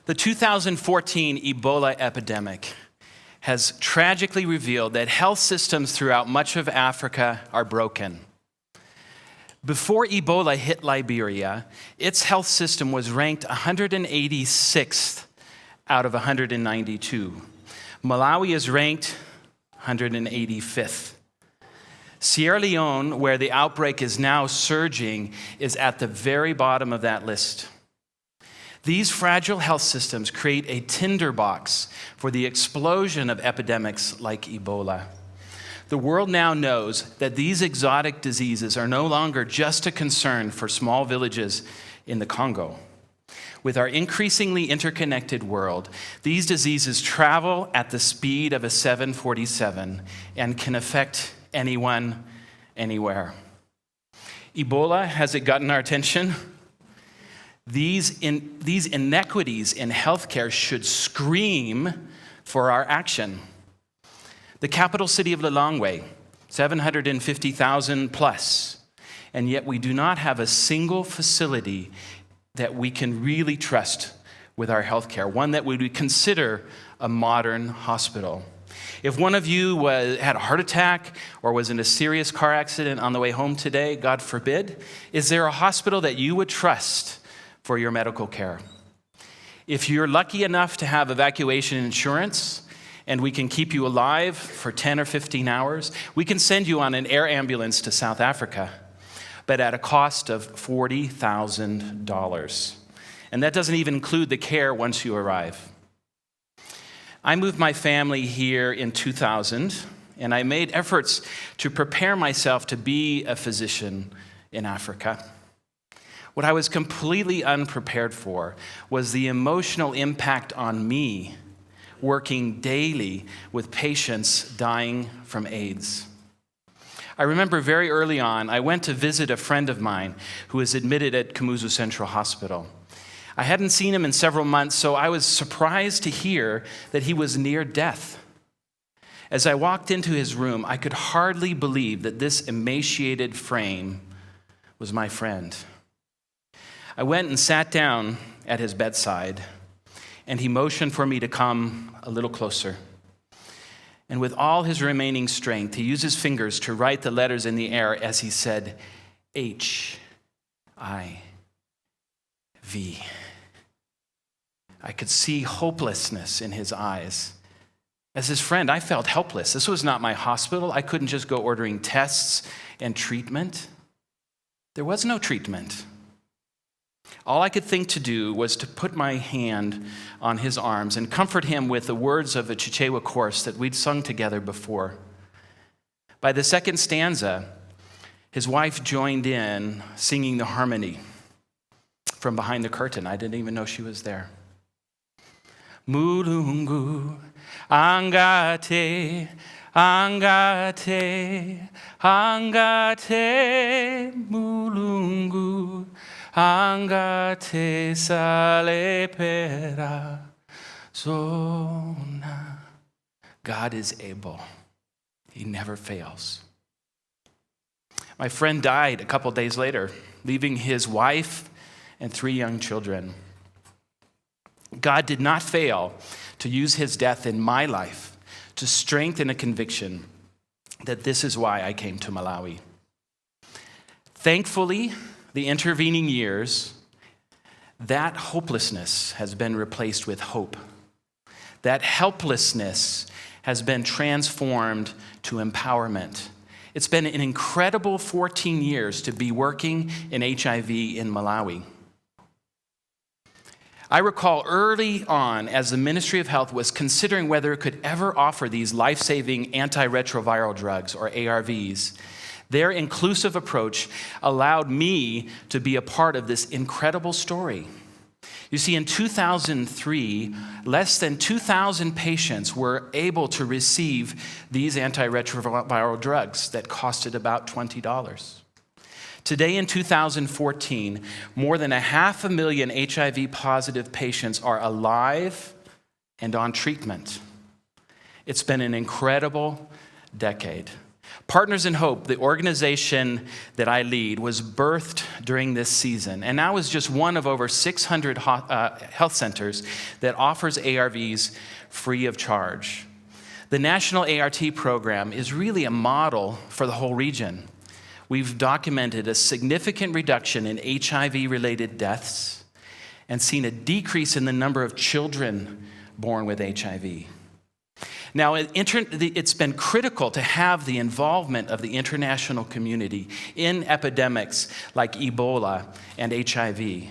The 2014 Ebola epidemic has tragically revealed that health systems throughout much of Africa are broken. Before Ebola hit Liberia, its health system was ranked 186th out of 192. Malawi is ranked 185th. Sierra Leone, where the outbreak is now surging, is at the very bottom of that list. These fragile health systems create a tinderbox for the explosion of epidemics like Ebola. The world now knows that these exotic diseases are no longer just a concern for small villages in the Congo. With our increasingly interconnected world, these diseases travel at the speed of a 747 and can affect anyone, anywhere. Ebola, has it gotten our attention? These inequities in healthcare should scream for our action. The capital city of Lilongwe, 750,000 plus, and yet we do not have a single facility that we can really trust with our healthcare, one that we would consider a modern hospital. If one of you had a heart attack or was in a serious car accident on the way home today, God forbid, is there a hospital that you would trust for your medical care? If you're lucky enough to have evacuation insurance and we can keep you alive for 10 or 15 hours, we can send you on an air ambulance to South Africa, but at a cost of $40,000. And that doesn't even include the care once you arrive. I moved my family here in 2000, and I made efforts to prepare myself to be a physician in Africa. What I was completely unprepared for was the emotional impact on me working daily with patients dying from AIDS. I remember very early on, I went to visit a friend of mine who was admitted at Kamuzu Central Hospital. I hadn't seen him in several months, so I was surprised to hear that he was near death. As I walked into his room, I could hardly believe that this emaciated frame was my friend. I went and sat down at his bedside, and he motioned for me to come a little closer. And with all his remaining strength, he used his fingers to write the letters in the air as he said, HIV. I could see hopelessness in his eyes. As his friend, I felt helpless. This was not my hospital. I couldn't just go ordering tests and treatment. There was no treatment. All I could think to do was to put my hand on his arms and comfort him with the words of a Chichewa chorus that we'd sung together before. By the second stanza, his wife joined in singing the harmony from behind the curtain. I didn't even know she was there. Mulungu, angate, angate, angate, mulungu, angate salepera zona. God is able. He never fails. My friend died a couple days later, leaving his wife and 3 young children. God did not fail to use his death in my life to strengthen a conviction that this is why I came to Malawi. Thankfully, the intervening years, that hopelessness has been replaced with hope. That helplessness has been transformed to empowerment. It's been an incredible 14 years to be working in HIV in Malawi. I recall early on, as the Ministry of Health was considering whether it could ever offer these life-saving antiretroviral drugs, or ARVs, their inclusive approach allowed me to be a part of this incredible story. You see, in 2003, less than 2,000 patients were able to receive these antiretroviral drugs that costed about $20. Today in 2014, more than 500,000 HIV-positive patients are alive and on treatment. It's been an incredible decade. Partners in Hope, the organization that I lead, was birthed during this season, and now is just one of over 600 health centers that offers ARVs free of charge. The National ART program is really a model for the whole region. We've documented a significant reduction in HIV-related deaths and seen a decrease in the number of children born with HIV. Now, it's been critical to have the involvement of the international community in epidemics like Ebola and HIV.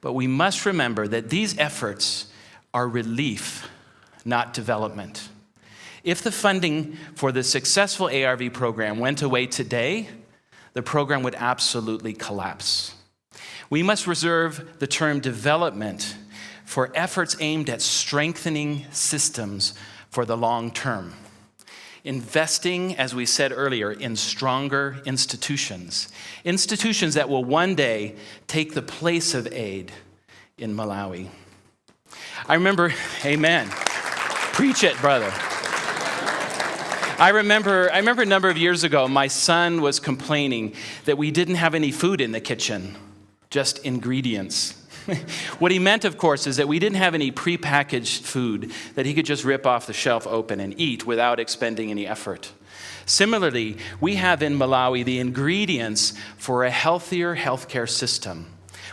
But we must remember that these efforts are relief, not development. If the funding for the successful ARV program went away today, the program would absolutely collapse. We must reserve the term development for efforts aimed at strengthening systems for the long term. Investing, as we said earlier, in stronger institutions. Institutions that will one day take the place of aid in Malawi. I remember, amen. Preach it, brother. I remember a number of years ago, my son was complaining that we didn't have any food in the kitchen, just ingredients. What he meant, of course, is that we didn't have any prepackaged food that he could just rip off the shelf open and eat without expending any effort. Similarly, we have in Malawi the ingredients for a healthier healthcare system.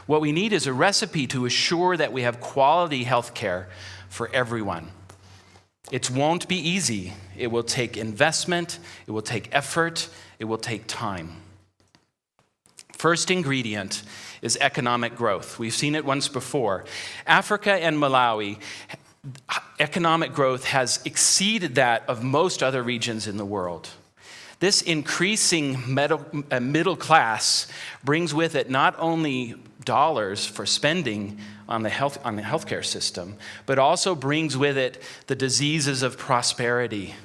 What we need is a recipe to assure that we have quality healthcare for everyone. It won't be easy. It will take investment, it will take effort, it will take time. First ingredient is economic growth. We've seen it once before. Africa and Malawi, economic growth has exceeded that of most other regions in the world. This increasing middle class brings with it not only dollars for spending on the healthcare system, but also brings with it the diseases of prosperity,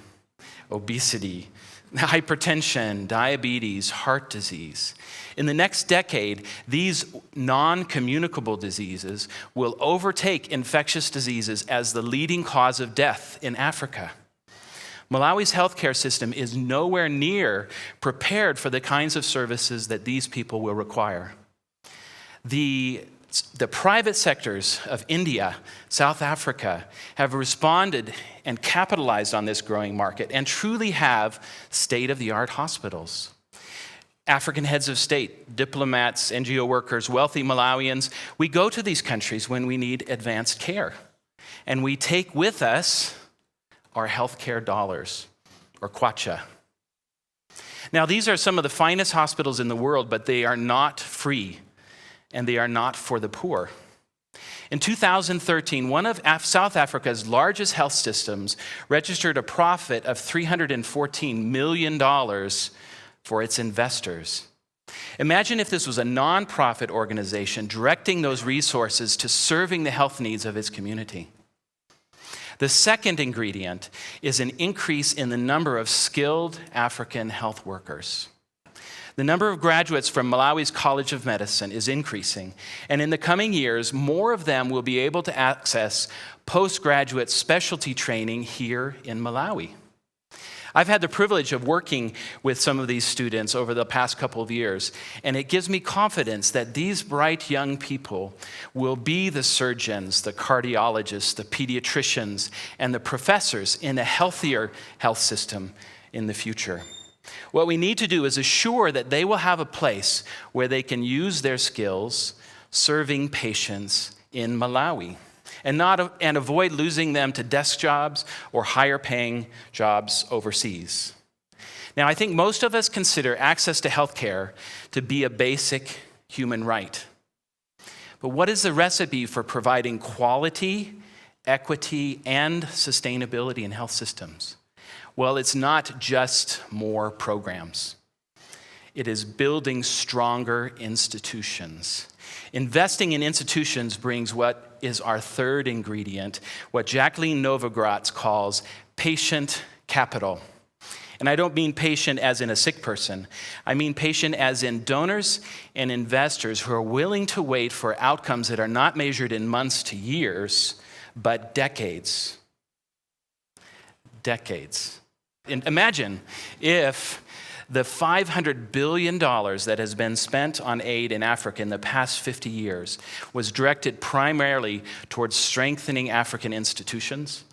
obesity, hypertension, diabetes, heart disease. In the next decade, these non-communicable diseases will overtake infectious diseases as the leading cause of death in Africa. Malawi's healthcare system is nowhere near prepared for the kinds of services that these people will require. The private sectors of India, South Africa, have responded and capitalized on this growing market and truly have state-of-the-art hospitals. African heads of state, diplomats, NGO workers, wealthy Malawians, we go to these countries when we need advanced care. And we take with us our healthcare dollars, or kwacha. Now, these are some of the finest hospitals in the world, but they are not free, and they are not for the poor. In 2013, one of South Africa's largest health systems registered a profit of $314 million for its investors. Imagine if this was a nonprofit organization directing those resources to serving the health needs of its community. The second ingredient is an increase in the number of skilled African health workers. The number of graduates from Malawi's College of Medicine is increasing, and in the coming years, more of them will be able to access postgraduate specialty training here in Malawi. I've had the privilege of working with some of these students over the past couple of years, and it gives me confidence that these bright young people will be the surgeons, the cardiologists, the pediatricians, and the professors in a healthier health system in the future. What we need to do is assure that they will have a place where they can use their skills serving patients in Malawi, and avoid losing them to desk jobs or higher paying jobs overseas. Now, I think most of us consider access to healthcare to be a basic human right. But what is the recipe for providing quality, equity, and sustainability in health systems? Well, it's not just more programs. It is building stronger institutions. Investing in institutions brings what is our third ingredient, what Jacqueline Novogratz calls patient capital. And I don't mean patient as in a sick person. I mean patient as in donors and investors who are willing to wait for outcomes that are not measured in months to years, but decades. Decades. And imagine if the $500 billion that has been spent on aid in Africa in the past 50 years was directed primarily towards strengthening African institutions.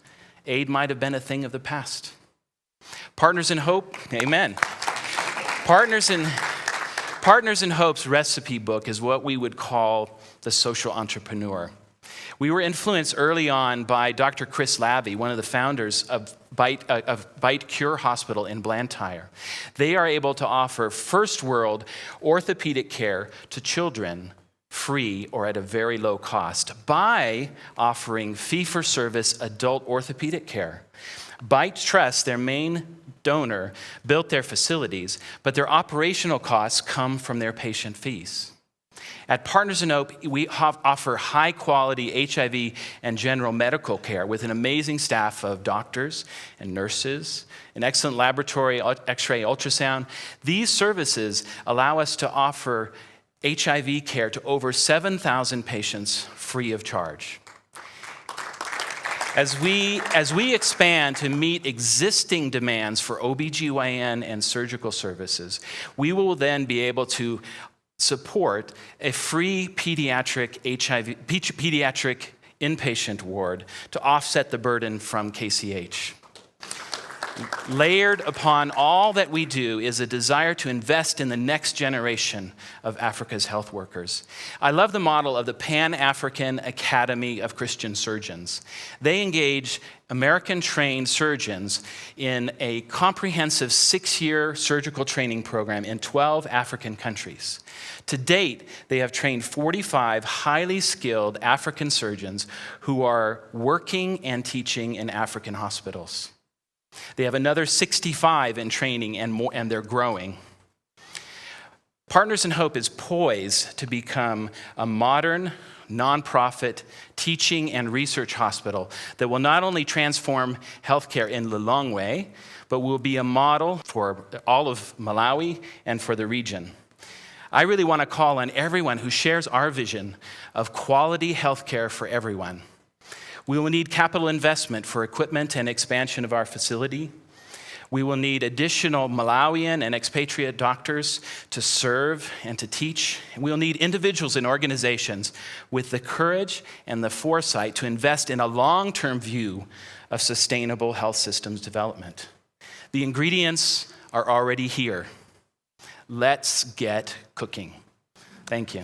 Aid might have been a thing of the past. Partners in Hope, amen. Partners in Hope's recipe book is what we would call the social entrepreneur. We were influenced early on by Dr. Chris Lavey, one of the founders of Bite Cure Hospital in Blantyre. They are able to offer first world orthopedic care to children free or at a very low cost by offering fee-for-service adult orthopedic care. Bite Trust, their main donor, built their facilities, but their operational costs come from their patient fees. At Partners in Hope, we offer high-quality HIV and general medical care with an amazing staff of doctors and nurses, an excellent laboratory, X-ray, ultrasound. These services allow us to offer HIV care to over 7,000 patients free of charge. As we expand to meet existing demands for OBGYN and surgical services, we will then be able to support a free pediatric inpatient ward to offset the burden from KCH. Layered upon all that we do is a desire to invest in the next generation of Africa's health workers. I love the model of the PanAfrican Academy of Christian Surgeons. They engage American-trained surgeons in a comprehensive 6-year surgical training program in 12 African countries. To date, they have trained 45 highly skilled African surgeons who are working and teaching in African hospitals. They have another 65 in training and they're growing. Partners in Hope is poised to become a modern, nonprofit teaching and research hospital that will not only transform healthcare in Lilongwe, but will be a model for all of Malawi and for the region. I really want to call on everyone who shares our vision of quality healthcare for everyone. We will need capital investment for equipment and expansion of our facility. We will need additional Malawian and expatriate doctors to serve and to teach. We'll need individuals and organizations with the courage and the foresight to invest in a long-term view of sustainable health systems development. The ingredients are already here. Let's get cooking. Thank you.